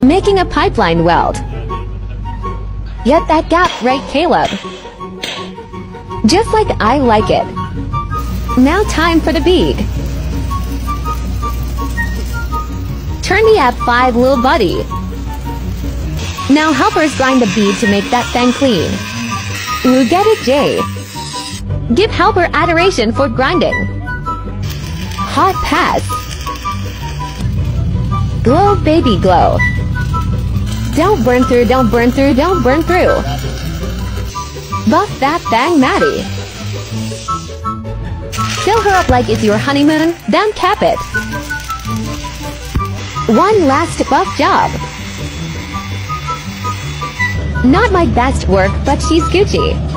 Making a pipeline weld. Get that gap right, Caleb. Just like I like it. Now time for the bead. Turn the app 5, little buddy. Now help us grind the bead to make that thing clean. Ooh, get it, Jay. Give helper adoration for grinding. Hot pass. Glow, baby, glow. Don't burn through, don't burn through, don't burn through. Buff that thing, Maddie. Fill her up like it's your honeymoon, then cap it. One last buff job. Not my best work, but she's Gucci.